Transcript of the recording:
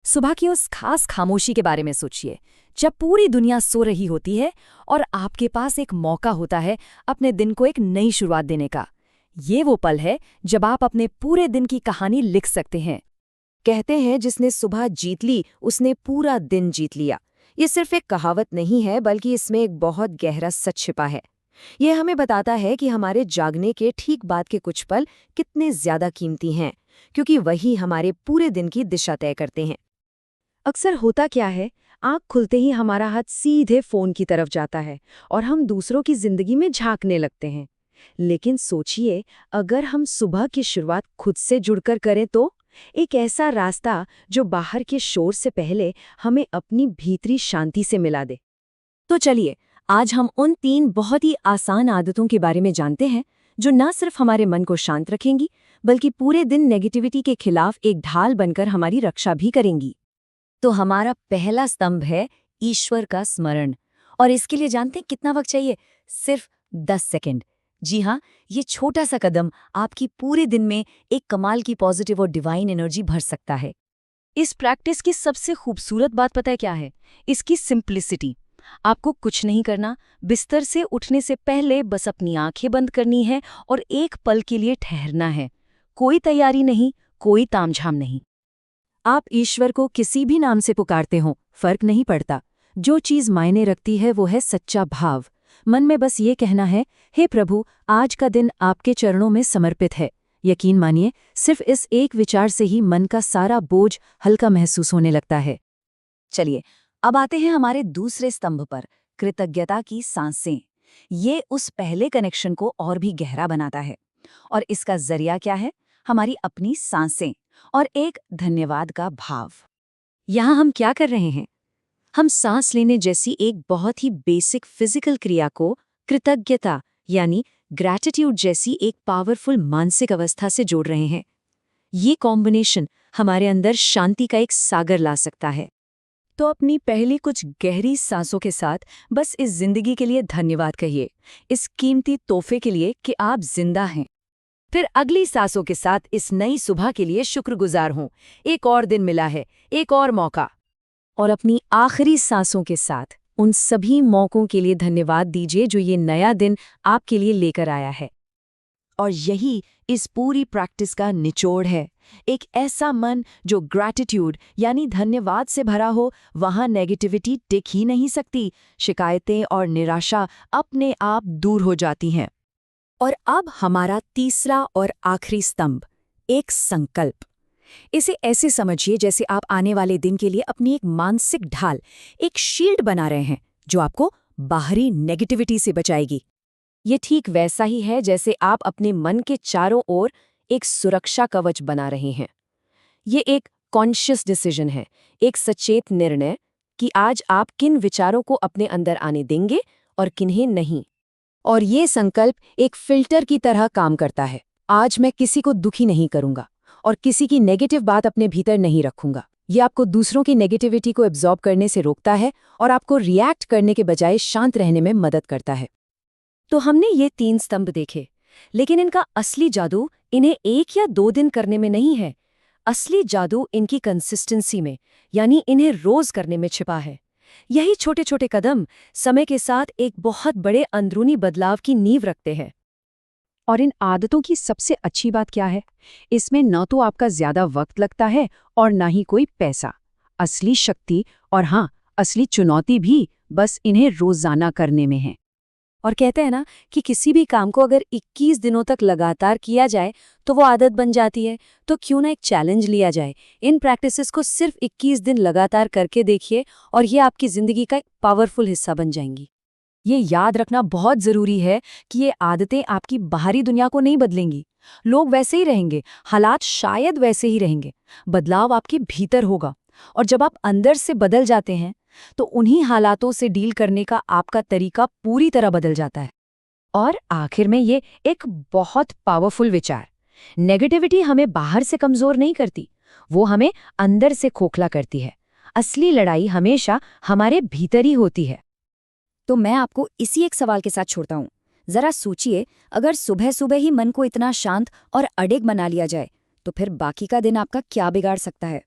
सुबह की उस खास खामोशी के बारे में सोचिए, जब पूरी दुनिया सो रही होती है और आपके पास एक मौका होता है अपने दिन को एक नई शुरुआत देने का। ये वो पल है जब आप अपने पूरे दिन की कहानी लिख सकते हैं। कहते हैं जिसने सुबह जीत ली उसने पूरा दिन जीत लिया। ये सिर्फ एक कहावत नहीं है, बल्कि इसमें एक बहुत गहरा सच छिपा है। ये हमें बताता है कि हमारे जागने के ठीक बाद के कुछ पल कितने ज्यादा कीमती हैं, क्योंकि वही हमारे पूरे दिन की दिशा तय करते हैं। अक्सर होता क्या है, आँख खुलते ही हमारा हाथ सीधे फोन की तरफ जाता है और हम दूसरों की जिंदगी में झांकने लगते हैं। लेकिन सोचिए, अगर हम सुबह की शुरुआत खुद से जुड़कर करें तो एक ऐसा रास्ता जो बाहर के शोर से पहले हमें अपनी भीतरी शांति से मिला दे। तो चलिए, आज हम उन 3 बहुत ही आसान आदतों के बारे में जानते हैं जो न सिर्फ हमारे मन को शांत रखेंगी, बल्कि पूरे दिन नेगेटिविटी के खिलाफ एक ढाल बनकर हमारी रक्षा भी करेंगी। तो हमारा पहला स्तंभ है ईश्वर का स्मरण। और इसके लिए जानते हैं कितना वक्त चाहिए? सिर्फ 10 सेकंड। जी हाँ, ये छोटा सा कदम आपकी पूरे दिन में एक कमाल की पॉजिटिव और डिवाइन एनर्जी भर सकता है। इस प्रैक्टिस की सबसे खूबसूरत बात पता है क्या है? इसकी सिंप्लिसिटी। आपको कुछ नहीं करना, बिस्तर से उठने से पहले बस अपनी आंखें बंद करनी है और एक पल के लिए ठहरना है। कोई तैयारी नहीं, कोई तामझाम नहीं। आप ईश्वर को किसी भी नाम से पुकारते हो, फर्क नहीं पड़ता। जो चीज मायने रखती है वो है सच्चा भाव। मन में बस ये कहना है, हे प्रभु, आज का दिन आपके चरणों में समर्पित है। यकीन मानिए, सिर्फ इस एक विचार से ही मन का सारा बोझ हल्का महसूस होने लगता है। चलिए, अब आते हैं हमारे दूसरे स्तंभ पर, कृतज्ञता की सांसें। ये उस पहले कनेक्शन को और भी गहरा बनाता है। और इसका जरिया क्या है? हमारी अपनी सांसें और एक धन्यवाद का भाव। यहाँ हम क्या कर रहे हैं? हम सांस लेने जैसी एक बहुत ही बेसिक फिजिकल क्रिया को कृतज्ञता यानी ग्रैटिट्यूड जैसी एक पावरफुल मानसिक अवस्था से जोड़ रहे हैं। ये कॉम्बिनेशन हमारे अंदर शांति का एक सागर ला सकता है। तो अपनी पहली कुछ गहरी सांसों के साथ बस इस जिंदगी के लिए धन्यवाद कहिए, इस कीमती तोहफे के लिए कि आप जिंदा हैं। फिर अगली सांसों के साथ इस नई सुबह के लिए शुक्रगुजार हों, एक और दिन मिला है, एक और मौका। और अपनी आखिरी सांसों के साथ उन सभी मौकों के लिए धन्यवाद दीजिए जो ये नया दिन आपके लिए लेकर आया है। और यही इस पूरी प्रैक्टिस का निचोड़ है। एक ऐसा मन जो ग्रैटिट्यूड यानी धन्यवाद से भरा हो, वहाँ नेगेटिविटी टिक ही नहीं सकती। शिकायतें और निराशा अपने आप दूर हो जाती हैं। और अब हमारा तीसरा और आखिरी स्तंभ, एक संकल्प। इसे ऐसे समझिए जैसे आप आने वाले दिन के लिए अपनी एक मानसिक ढाल, एक शील्ड बना रहे हैं जो आपको बाहरी नेगेटिविटी से बचाएगी। ये ठीक वैसा ही है जैसे आप अपने मन के चारों ओर एक सुरक्षा कवच बना रहे हैं। ये एक कॉन्शियस डिसीजन है, एक सचेत निर्णय कि आज आप किन विचारों को अपने अंदर आने देंगे और किन्हें नहीं। और ये संकल्प एक फिल्टर की तरह काम करता है। आज मैं किसी को दुखी नहीं करूंगा और किसी की नेगेटिव बात अपने भीतर नहीं रखूंगा। ये आपको दूसरों की नेगेटिविटी को एब्जॉर्ब करने से रोकता है और आपको रिएक्ट करने के बजाय शांत रहने में मदद करता है। तो हमने ये 3 स्तंभ देखे, लेकिन इनका असली जादू इन्हें 1 या 2 दिन करने में नहीं है। असली जादू इनकी कंसिस्टेंसी में, यानी इन्हें रोज करने में छिपा है। यही छोटे छोटे कदम समय के साथ एक बहुत बड़े अंदरूनी बदलाव की नींव रखते हैं। और इन आदतों की सबसे अच्छी बात क्या है? इसमें न तो आपका ज्यादा वक्त लगता है और ना ही कोई पैसा। असली शक्ति और हाँ, असली चुनौती भी बस इन्हें रोजाना करने में है। और कहते हैं ना कि किसी भी काम को अगर 21 दिनों तक लगातार किया जाए तो वो आदत बन जाती है। तो क्यों ना एक चैलेंज लिया जाए। इन प्रैक्टिसेस को सिर्फ 21 दिन लगातार करके देखिए और ये आपकी जिंदगी का एक पावरफुल हिस्सा बन जाएंगी। ये याद रखना बहुत जरूरी है कि ये आदतें आपकी बाहरी दुनिया को नहीं बदलेंगी। लोग वैसे ही रहेंगे, हालात शायद वैसे ही रहेंगे, बदलाव आपके भीतर होगा। और जब आप अंदर से बदल जाते हैं तो उन्हीं हालातों से डील करने का आपका तरीका पूरी तरह बदल जाता है। और आखिर में ये एक बहुत पावरफुल विचार, नेगेटिविटी हमें बाहर से कमजोर नहीं करती, वो हमें अंदर से खोखला करती है। असली लड़ाई हमेशा हमारे भीतर ही होती है। तो मैं आपको इसी एक सवाल के साथ छोड़ता हूँ। जरा सोचिए, अगर सुबह सुबह ही मन को इतना शांत और अडिग बना लिया जाए तो फिर बाकी का दिन आपका क्या बिगाड़ सकता है?